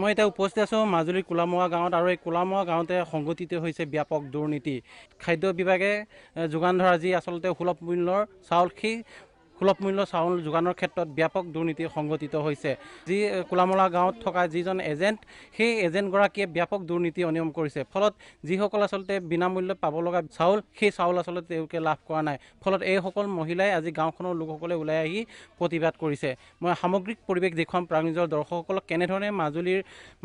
মই এতিয়া উপস্থিত আছোঁ মাজুলীৰ কোলামৰা গাঁৱত আৰু এই কোলামৰা গাঁৱতে সংঘটিত হৈছে ব্যাপক দুৰ্নীতি। খাদ্য বিভাগে যোগান ধৰা যি আচলতে সুলভ মূল্যৰ চাউল, সেই সুলভ মূল্যৰ চাউল যোগানৰ ক্ষেত্ৰত ব্যাপক দুৰ্নীতি সংঘটিত হৈছে। যি কোলামৰা গাঁৱত থকা যিজন এজেণ্ট, সেই এজেণ্টগৰাকীয়ে ব্যাপক দুৰ্নীতি অনিয়ম কৰিছে। ফলত যিসকল আচলতে বিনামূল্যত পাব লগা চাউল, সেই চাউল আচলতে তেওঁলোকে লাভ কৰা নাই। ফলত এইসকল মহিলাই আজি গাঁওখনৰ লোকসকলে ওলাই আহি প্ৰতিবাদ কৰিছে। মই সামগ্ৰিক পৰিৱেশ দেখুৱাম প্ৰাগনিউজৰ দৰ্শকসকলক কেনেধৰণে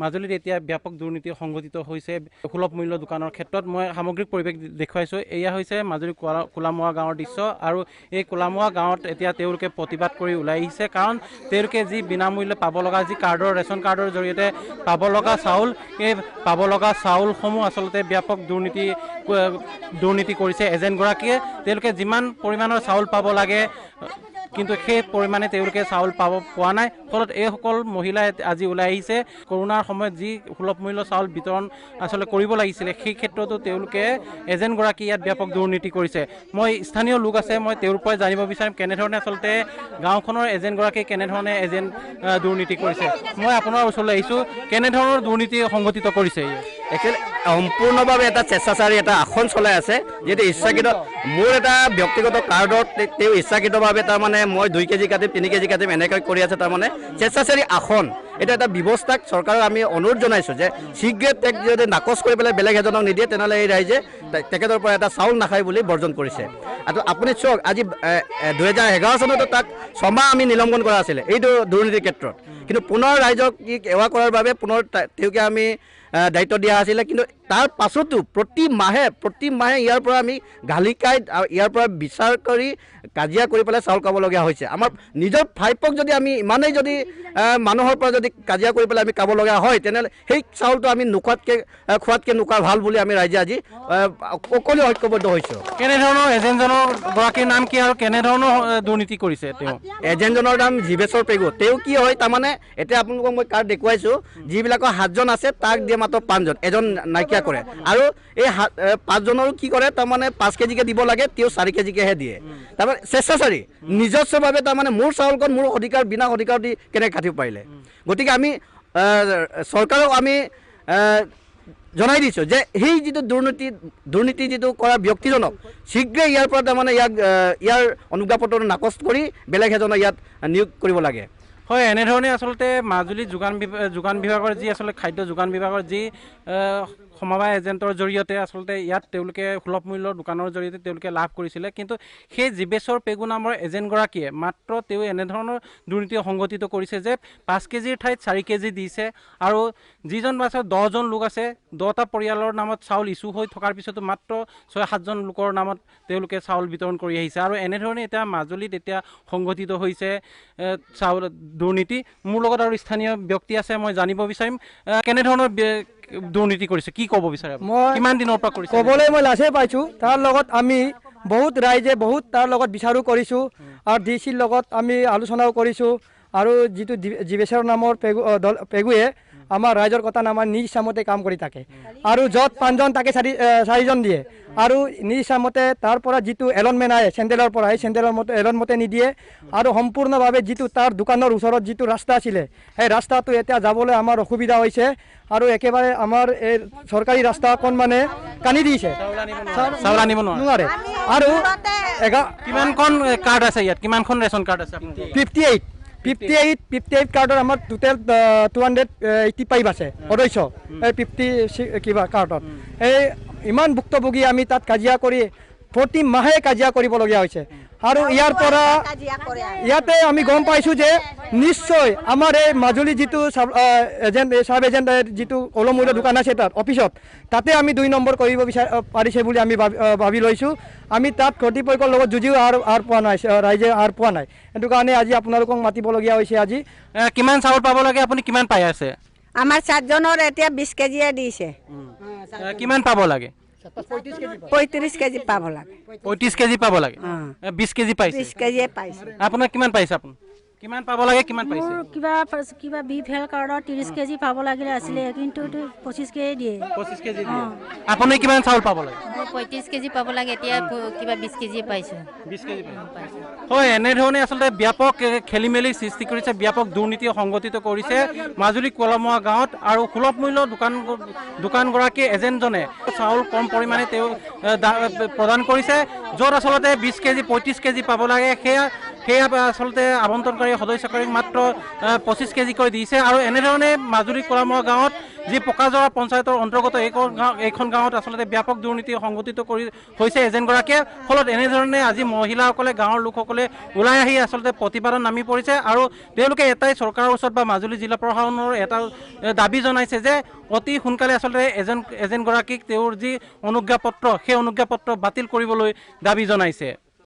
মাজুলীত এতিয়া ব্যাপক দুৰ্নীতি সংঘটিত হৈছে সুলভ মূল্য দোকানৰ ক্ষেত্ৰত। মই সামগ্ৰিক পৰিৱেশ দেখুৱাইছোঁ। এয়া হৈছে মাজুলীৰ কোলামৰা গাঁৱৰ দৃশ্য আৰু এই কোলামৰা গাঁৱত এতিয়া তেওঁলোকে প্ৰতিবাদ কৰি ওলাই আহিছে। কাৰণ তেওঁলোকে যি বিনামূল্যে পাব লগা যি কাৰ্ডৰ ৰেচন কাৰ্ডৰ জৰিয়তে পাব লগা চাউল, এই পাব লগা চাউলসমূহ আচলতে ব্যাপক দুৰ্নীতি কৰিছে এজেণ্টগৰাকীয়ে। তেওঁলোকে যিমান পৰিমাণৰ চাউল পাব লাগে কিন্তু সেই পৰিমাণে তেওঁলোকে চাউল পোৱা নাই। ফলত এইসকল মহিলাই আজি ওলাই আহিছে। কৰোণাৰ সময়ত যি সুলভ মূল্য চাউল বিতৰণ আচলতে কৰিব লাগিছিলে, সেই ক্ষেত্ৰতো তেওঁলোকে এজেণ্টগৰাকী ইয়াত ব্যাপক দুৰ্নীতি কৰিছে। মই স্থানীয় লোক আছে, মই তেওঁৰ পৰাই জানিব বিচাৰিম কেনেধৰণে আচলতে গাঁওখনৰ এজেণ্টগৰাকীয়ে কেনেধৰণে দুৰ্নীতি কৰিছে। মই আপোনাৰ ওচৰলৈ আহিছোঁ, কেনেধৰণৰ দুৰ্নীতি সংঘটিত কৰিছে? একচুৱেলি সম্পূৰ্ণভাৱে এটা স্বেচ্ছাচাৰী এটা আসন চলাই আছে, যিহেতু ইচ্ছাকৃত মোৰ এটা ব্যক্তিগত কাৰ্ডত তেওঁ ইচ্ছাকৃতভাৱে তাৰমানে মই 2 কেজি কাটিম 3 কেজি কাটিম এনেকৈ কৰি আছে। তাৰমানে স্বেচ্ছাচাৰী আসন এটা এটা ব্যৱস্থাক চৰকাৰক আমি অনুৰোধ জনাইছোঁ যে শীঘ্ৰে তেওঁক যদি নাকচ কৰি পেলাই বেলেগ এজনক নিদিয়ে তেনেহ'লে এই ৰাইজে তেখেতৰ পৰা এটা চাউল নাখায় বুলি বৰ্জন কৰিছে। আৰু আপুনি চাওক, আজি 2011 চনতো তাক 6 মাহ আমি নিলম্বন কৰা আছিলে এইটো দুৰ্নীতিৰ ক্ষেত্ৰত। কিন্তু পুনৰ ৰাইজক সেৱা কৰাৰ বাবে পুনৰ তেওঁকে আমি দায়িত্ব দিয়া আছিলে। কিন্তু তাৰ পাছতো প্ৰতি মাহে ইয়াৰ পৰা আমি গালি খাই ইয়াৰ পৰা বিচাৰ কৰি কাজিয়া কৰি পেলাই চাউল খাবলগীয়া হৈছে। আমাৰ নিজৰ ভাইপক যদি আমি ইমানেই যদি মানুহৰ পৰা যদি কাজিয়া কৰি পেলাই আমি খাবলগীয়া হয়, তেনেহ'লে সেই চাউলটো আমি খোৱাতকৈ নোখোৱা ভাল বুলি আমি ৰাইজে আজি সকলোৱে ঐক্যবদ্ধ হৈছোঁ। কেনেধৰণৰ এজেণ্টজনৰ গৰাকীৰ নাম কি আৰু কেনেধৰণৰ দুৰ্নীতি কৰিছে তেওঁ? এজেণ্টজনৰ নাম জীৱেশ্বৰ পেগু। তেওঁ কি হয় তাৰমানে এতিয়া আপোনালোকক মই কাৰ্ড দেখুৱাইছোঁ, যিবিলাকৰ 7জন আছে তাক দিয়ে মাত্ৰ 5জন, এজন নাইকিয়া কৰে। আৰু এই 5জনৰো কি কৰে তাৰমানে 5 কেজিকৈ দিব লাগে, তেওঁ 4 কেজিকৈহে দিয়ে। তাৰমানে স্বেচ্ছাচাৰী নিজস্বভাৱে তাৰমানে মোৰ চাউলকণ মোৰ অধিকাৰ বিনা অধিকাৰ দি কেনেকৈ কাটিব পাৰিলে। গতিকে আমি চৰকাৰক আমি জনাই দিছোঁ যে সেই যিটো দুৰ্নীতি যিটো কৰা ব্যক্তিজনক শীঘ্ৰে ইয়াৰ পৰা তাৰমানে ইয়াৰ অনুজ্ঞাপত্ৰ নাকচ কৰি বেলেগ এজনক ইয়াত নিয়োগ কৰিব লাগে। হয়, এনেধৰণে আচলতে মাজুলী যোগান বিভাগৰ যি আচলতে খাদ্য যোগান বিভাগৰ যি সমবায় এজেণ্টৰ জৰিয়তে আচলতে ইয়াত তেওঁলোকে সুলভ মূল্যৰ দোকানৰ জৰিয়তে তেওঁলোকে লাভ কৰিছিলে। কিন্তু সেই জীৱেশ্বৰ পেগু নামৰ এজেণ্টগৰাকীয়ে মাত্ৰ তেওঁ এনেধৰণৰ দুৰ্নীতি সংঘটিত কৰিছে যে 5 কেজিৰ ঠাইত 4 কেজি দিছে। আৰু যিজন আছে 10জন লোক আছে, 10টা পৰিয়ালৰ নামত চাউল ইছ্যু হৈ থকাৰ পিছতো মাত্ৰ 6-7জন লোকৰ নামত তেওঁলোকে চাউল বিতৰণ কৰি আহিছে। আৰু এনেধৰণে এতিয়া মাজুলীত এতিয়া সংঘটিত হৈছে চাউল দুৰ্নীতি। মোৰ লগত আৰু স্থানীয় ব্যক্তি আছে, মই জানিব বিচাৰিম কেনেধৰণৰ দুৰ্নীতি কৰিছে, কি ক'ব বিচাৰে? মই কিমান দিনৰ পৰা কৰিছে ক'বলৈ মই লাজে পাইছোঁ। তাৰ লগত আমি বহুত ৰাইজে তাৰ লগত বিচাৰো কৰিছোঁ আৰু DCৰ লগত আমি আলোচনাও কৰিছোঁ। আৰু যিটো জীৱেশ্বৰ নামৰ পেগুৱে আমাৰ ৰাইজৰ কথা আমাৰ নিজ ইচ্ছামতে কাম কৰি থাকে। আৰু য'ত 5জন তাকে 4জন দিয়ে। আৰু নিজ ইচ্ছামতে তাৰ পৰা যিটো এলনমেণ্ট আহে চেণ্ট্ৰেলৰ পৰা, সেই চেণ্ট্ৰেলৰ এলনমতে নিদিয়ে। আৰু সম্পূৰ্ণভাৱে যিটো তাৰ দোকানৰ ওচৰত যিটো ৰাস্তা আছিলে, সেই ৰাস্তাটো এতিয়া যাবলৈ আমাৰ অসুবিধা হৈছে। আৰু একেবাৰে আমাৰ এই চৰকাৰী ৰাস্তাখন মানে কানি দিছে, চাউল আনিব নোৱাৰে। আৰু কিমানখন কাৰ্ড আছে ইয়াত, কিমানখন ৰেচন কাৰ্ড আছে? 58 কাৰ্ডৰ আমাৰ টোটেল 285 আছে সদস্য এই 50 কিবা কাৰ্ডত। এই ইমান ভুক্তভোগী আমি তাত কাজিয়া কৰি প্ৰতি মাহে কাজিয়া কৰিবলগীয়া হৈছে। আৰু ইয়াৰ পৰা ইয়াতে আমি গম পাইছোঁ যে নিশ্চয় আমাৰ এই মাজুলী যিটো চাব এজেণ্ট যিটো সুলভ মূল্যৰ দোকান আছে তাত অফিচত, তাতে আমি 2 নম্বৰ কৰিব পাৰিছে বুলি আমি ভাবি লৈছোঁ। আমি তাত কৰ্তৃপক্ষৰ লগত যুঁজিও পোৱা নাই, ৰাইজে পোৱা নাই। সেইটো কাৰণে আজি আপোনালোকক মাতিবলগীয়া হৈছে। আজি কিমান চাউল পাব লাগে, আপুনি কিমান পাই আছে? আমাৰ 4জনৰ এতিয়া 20 কেজিয়ে দিছে। কিমান পাব লাগে? 35 কেজি পাব লাগে। 35 কেজি পাব লাগে, 20 কেজি পাইছে। 20 কেজিয়ে পাইছে। আপোনাৰ কিমান পাইছে? আপুনি কিমান পাব লাগে কিমান পাইছে মোৰ কিবা বিফ হেল্থ কাৰ্ডৰ 30 কেজি পাব লাগিলে আছিলে কিন্তু 25 কেজি দিয়ে 25 কেজি দিয়ে আপুনি কিমান চাউল পাব লাগে 35 কেজি পাব লাগে এতিয়া কিবা 20 কেজি পাইছো 20 কেজি পাইছে হয় এনেধৰণে আচলতে ব্যাপক খেলি মেলি সৃষ্টি কৰিছে ব্যাপক দুৰ্নীতি সংগঠিত কৰিছে মাজুলী কোলামোৱা গাঁৱত আৰু সুলভ মূল্য দোকানগৰাকী এজেণ্টজনে চাউল কম পৰিমাণে তেওঁ প্ৰদান কৰিছে য'ত আচলতে 20 কেজি 35 কেজি পাব লাগে সেয়া আচলতে আবণ্টনকাৰী সদস্যকাৰীক মাত্ৰ 25 কেজিকৈ দিছে আৰু এনেধৰণে মাজুলী কোলামোৱা গাঁৱত যি পকাজৰা পঞ্চায়তৰ অন্তৰ্গত এইখন গাঁৱত আচলতে ব্যাপক দুৰ্নীতি সংগঠিত হৈছে এজেণ্টগৰাকীয়ে ফলত এনেধৰণে আজি মহিলাসকলে গাঁৱৰ লোকসকলে ওলাই আহি আচলতে প্ৰতিবাদত নামি পৰিছে আৰু তেওঁলোকে এটাই চৰকাৰৰ ওচৰত বা মাজুলী জিলা প্ৰশাসনৰ এটা দাবী জনাইছে যে অতি সোনকালে আচলতে এজেণ্টগৰাকীক তেওঁৰ যি অনুজ্ঞাপত্ৰ সেই অনুজ্ঞাপত্ৰ বাতিল কৰিবলৈ দাবী জনাইছে